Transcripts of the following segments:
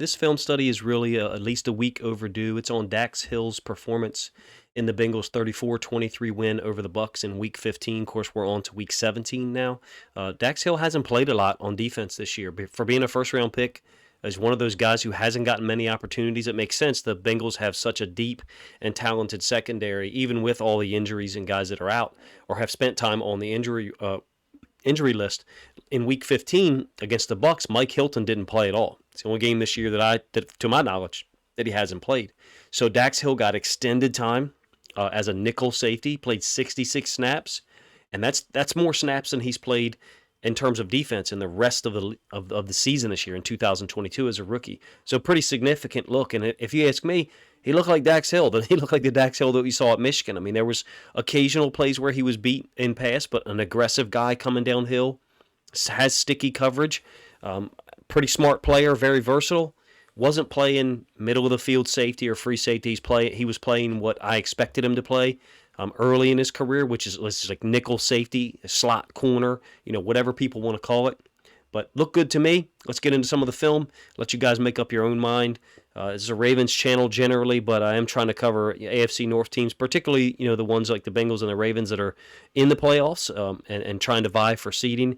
this film study is really at least a week overdue. It's on Dax Hill's performance in the Bengals' 34-23 win over the Bucs in Week 15. Of course, we're on to Week 17 now. Dax Hill hasn't played a lot on defense this year. For being a first-round pick, as one of those guys who hasn't gotten many opportunities, it makes sense. The Bengals have such a deep and talented secondary, even with all the injuries and guys that are out or have spent time on the injury list. In Week 15 against the Bucs, Mike Hilton didn't play at all. It's the only game this year that to my knowledge, that he hasn't played. So Dax Hill got extended time as a nickel safety, played 66 snaps, and that's more snaps than he's played in terms of defense in the rest of the season this year in 2022 as a rookie. So pretty significant look. And if you ask me, he looked like Dax Hill. He looked like the Dax Hill that we saw at Michigan. I mean, there was occasional plays where he was beat in pass, but an aggressive guy coming downhill, has sticky coverage, pretty smart player, very versatile. Wasn't playing middle of the field safety or free safety. He was playing what I expected him to play early in his career, which is like nickel safety, slot corner, whatever people want to call it. But looked good to me. Let's get into some of the film. Let you guys make up your own mind. This is a Ravens channel generally, but I am trying to cover AFC North teams, particularly the ones like the Bengals and the Ravens that are in the playoffs and trying to vie for seeding,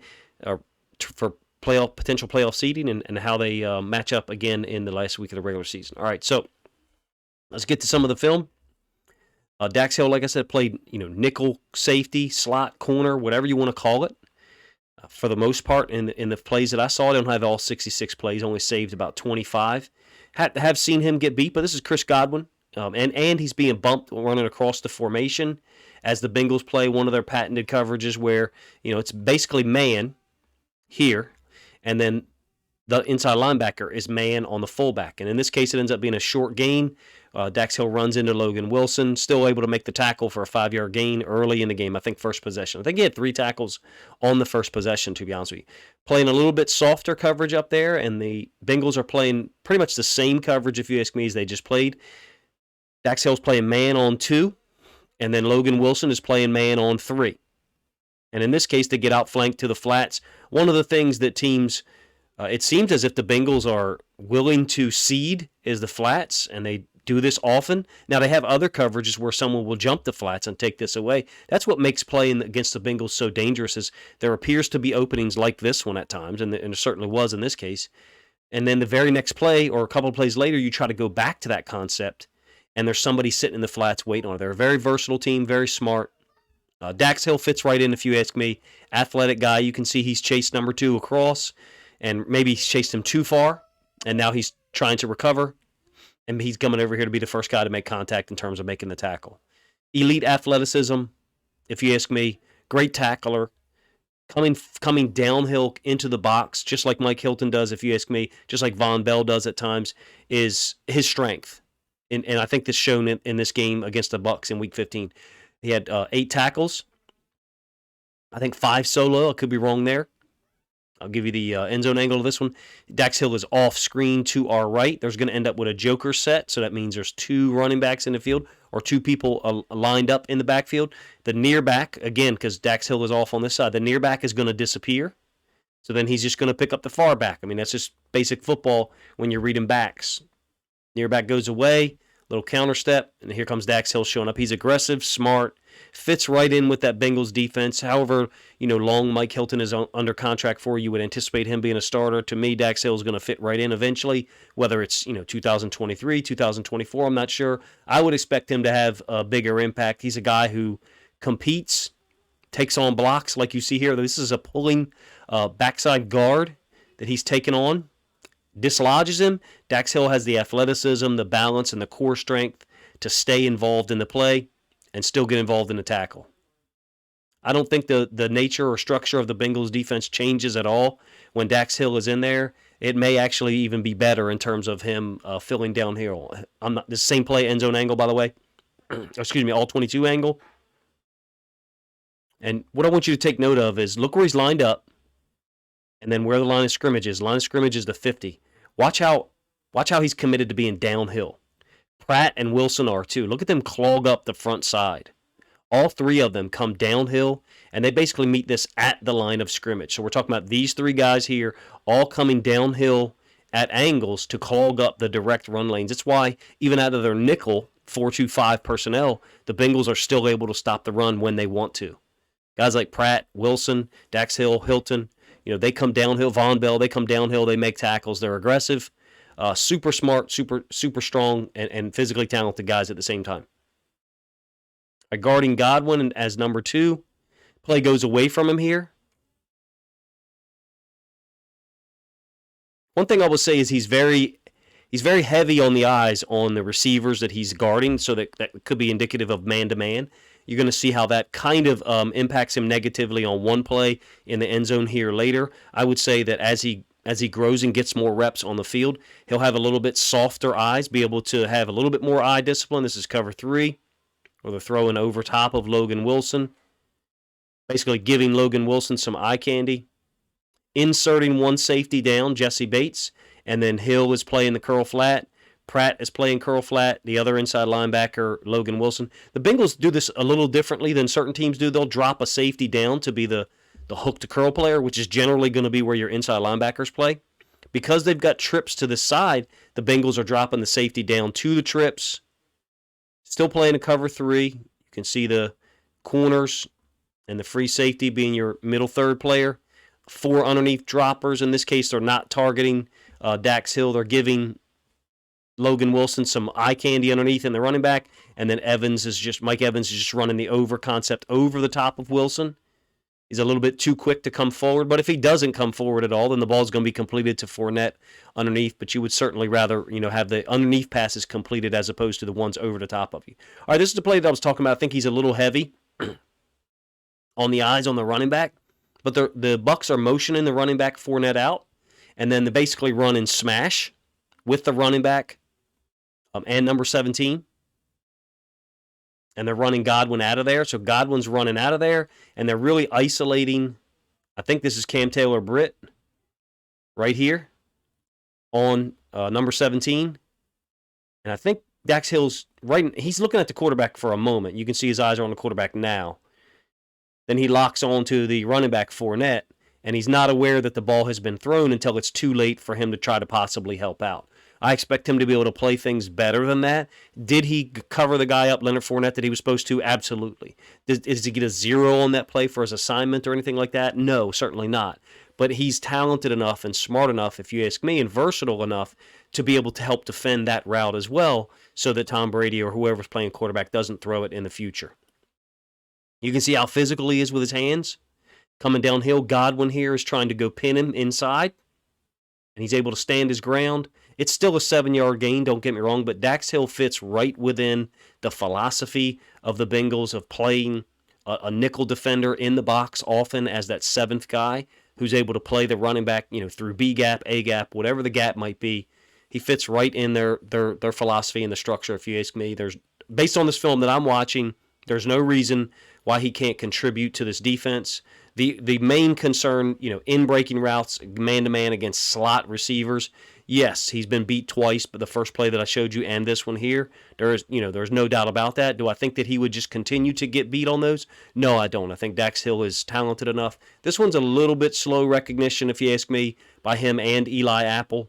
for potential playoff seeding, and how they match up again in the last week of the regular season. All right, so let's get to some of the film. Dax Hill, like I said, played nickel safety, slot corner, whatever you want to call it. For the most part, in the plays that I saw, I don't have all 66 plays, only saved about 25. Have seen him get beat, but this is Chris Godwin, and he's being bumped running across the formation as the Bengals play one of their patented coverages where it's basically man here, and then the inside linebacker is man on the fullback. And in this case, it ends up being a short gain. Dax Hill runs into Logan Wilson, still able to make the tackle for a 5-yard gain early in the game. I think first possession. I think he had 3 tackles on the first possession, to be honest with you. Playing a little bit softer coverage up there, and the Bengals are playing pretty much the same coverage, if you ask me, as they just played. Dax Hill's playing man on 2, and then Logan Wilson is playing man on 3. And in this case, they get outflanked to the flats. One of the things that teams... it seems as if the Bengals are willing to cede is the flats, and they do this often. Now, they have other coverages where someone will jump the flats and take this away. That's what makes playing against the Bengals so dangerous, is there appears to be openings like this one at times, and there certainly was in this case. And then the very next play, or a couple of plays later, you try to go back to that concept, and there's somebody sitting in the flats waiting on it. They're a very versatile team, very smart. Dax Hill fits right in, if you ask me. Athletic guy. You can see he's chased number 2 across, and maybe he's chased him too far, and now he's trying to recover, and he's coming over here to be the first guy to make contact in terms of making the tackle. Elite athleticism, if you ask me. Great tackler. Coming downhill into the box, just like Mike Hilton does, if you ask me, just like Von Bell does at times, is his strength. And I think this shown in this game against the Bucs in Week 15. He had 8 tackles. I think 5 solo. I could be wrong there. I'll give you the end zone angle of this one. Dax Hill is off screen to our right. There's going to end up with a joker set, so that means there's 2 running backs in the field or 2 people lined up in the backfield. The near back, again, because Dax Hill is off on this side, the near back is going to disappear. So then he's just going to pick up the far back. I mean, that's just basic football when you're reading backs. Near back goes away, little counter step, and here comes Dax Hill showing up. He's aggressive, smart, fits right in with that Bengals defense. However, long Mike Hilton is under contract for, you would anticipate him being a starter. To me, Dax Hill is going to fit right in eventually, whether it's 2023, 2024, I'm not sure. I would expect him to have a bigger impact. He's a guy who competes, takes on blocks like you see here. This is a pulling backside guard that he's taken on. Dislodges him. Dax Hill has the athleticism, the balance, and the core strength to stay involved in the play and still get involved in the tackle. I don't think the nature or structure of the Bengals defense changes at all when Dax Hill is in there. It may actually even be better in terms of him filling downhill. The same play, end zone angle, by the way. Excuse me, all 22 angle. And what I want you to take note of is look where he's lined up, and then where the line of scrimmage is. Line of scrimmage is the 50. Watch how he's committed to being downhill. Pratt and Wilson are too. Look at them clog up the front side. All 3 of them come downhill, and they basically meet this at the line of scrimmage. So we're talking about these 3 guys here all coming downhill at angles to clog up the direct run lanes. That's why even out of their nickel 4-2-5 personnel, the Bengals are still able to stop the run when they want to. Guys like Pratt, Wilson, Dax Hill, Hilton, they come downhill. Von Bell, they come downhill. They make tackles. They're aggressive, super smart, super strong, and physically talented guys at the same time. Guarding Godwin as number 2. Play goes away from him here. One thing I will say is he's very heavy on the eyes on the receivers that he's guarding, so that could be indicative of man-to-man. You're going to see how that kind of impacts him negatively on one play in the end zone here later. I would say that as he grows and gets more reps on the field, he'll have a little bit softer eyes, be able to have a little bit more eye discipline. This is cover 3, where they're throwing over top of Logan Wilson, basically giving Logan Wilson some eye candy. Inserting one safety down, Jesse Bates, and then Hill is playing the curl flat. Pratt is playing curl flat. The other inside linebacker, Logan Wilson. The Bengals do this a little differently than certain teams do. They'll drop a safety down to be the hook to curl player, which is generally going to be where your inside linebackers play. Because they've got trips to the side, the Bengals are dropping the safety down to the trips. Still playing a cover 3. You can see the corners and the free safety being your middle third player. 4 underneath droppers. In this case, they're not targeting Dax Hill. They're giving Logan Wilson some eye candy underneath in the running back, and then Mike Evans is just running the over concept over the top of Wilson. He's a little bit too quick to come forward, but if he doesn't come forward at all, then the ball's going to be completed to Fournette underneath, but you would certainly rather have the underneath passes completed as opposed to the ones over the top of you. All right, this is the play that I was talking about. I think he's a little heavy on the eyes on the running back, but the Bucs are motioning the running back Fournette out, and then they basically run and smash with the running back and number 17. And they're running Godwin out of there. So Godwin's running out of there, and they're really isolating, I think this is Cam Taylor-Britt right here on number 17. And I think Dax Hill's he's looking at the quarterback for a moment. You can see his eyes are on the quarterback now. Then he locks on to the running back Fournette, and he's not aware that the ball has been thrown until it's too late for him to try to possibly help out. I expect him to be able to play things better than that. Did he cover the guy up, Leonard Fournette, that he was supposed to? Absolutely. Does he get a 0 on that play for his assignment or anything like that? No, certainly not. But he's talented enough and smart enough, if you ask me, and versatile enough to be able to help defend that route as well, so that Tom Brady or whoever's playing quarterback doesn't throw it in the future. You can see how physical he is with his hands. Coming downhill, Godwin here is trying to go pin him inside, and he's able to stand his ground. It's still a 7-yard gain, don't get me wrong, but Dax Hill fits right within the philosophy of the Bengals of playing a nickel defender in the box often as that 7th guy who's able to play the running back, through B gap, A gap, whatever the gap might be. He fits right in their philosophy and the structure, if you ask me. Based on this film that I'm watching, there's no reason why he can't contribute to this defense. The main concern, in breaking routes, man-to-man against slot receivers, yes, he's been beat twice, but the first play that I showed you and this one here, there's no doubt about that. Do I think that he would just continue to get beat on those? No, I don't. I think Dax Hill is talented enough. This one's a little bit slow recognition, if you ask me, by him and Eli Apple.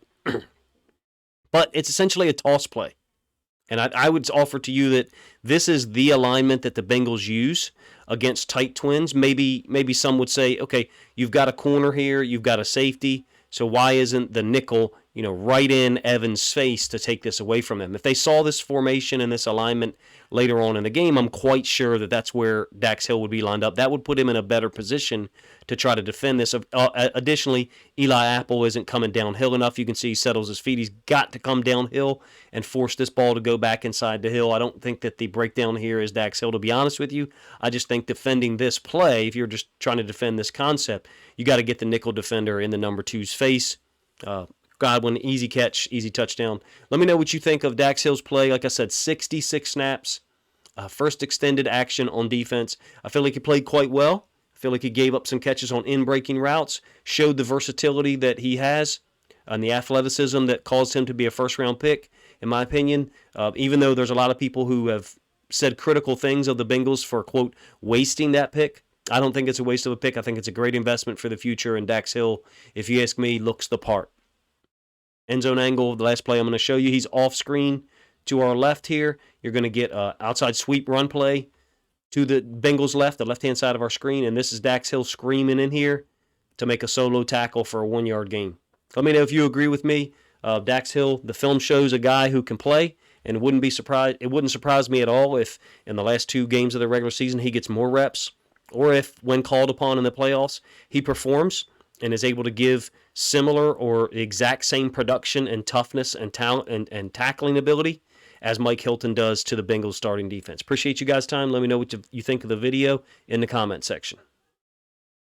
But it's essentially a toss play. And I would offer to you that this is the alignment that the Bengals use against tight twins. Maybe some would say, okay, you've got a corner here, you've got a safety, so why isn't the nickel, right in Evans' face to take this away from him? If they saw this formation and this alignment later on in the game, I'm quite sure that that's where Dax Hill would be lined up. That would put him in a better position to try to defend this. Additionally, Eli Apple isn't coming downhill enough. You can see he settles his feet. He's got to come downhill and force this ball to go back inside the hill. I don't think that the breakdown here is Dax Hill, to be honest with you. I just think defending this play, if you're just trying to defend this concept, you got to get the nickel defender in the number 2's face. Godwin, easy catch, easy touchdown. Let me know what you think of Dax Hill's play. Like I said, 66 snaps, first extended action on defense. I feel like he played quite well. I feel like he gave up some catches on in-breaking routes, showed the versatility that he has, and the athleticism that caused him to be a first-round pick, in my opinion. Even though there's a lot of people who have said critical things of the Bengals for, quote, wasting that pick, I don't think it's a waste of a pick. I think it's a great investment for the future, and Dax Hill, if you ask me, looks the part. end zone angle. The last play I'm going to show you, he's off screen to our left here. You're going to get an outside sweep run play to the Bengals left, the left-hand side of our screen, and this is Dax Hill screaming in here to make a solo tackle for a 1-yard gain. Let me know if you agree with me. Dax Hill, the film shows a guy who can play, and it wouldn't surprise me at all if in the last 2 games of the regular season he gets more reps, or if when called upon in the playoffs he performs and is able to give similar or exact same production and toughness and talent and tackling ability as Mike Hilton does to the Bengals starting defense. Appreciate you guys' time. Let me know what you think of the video in the comment section.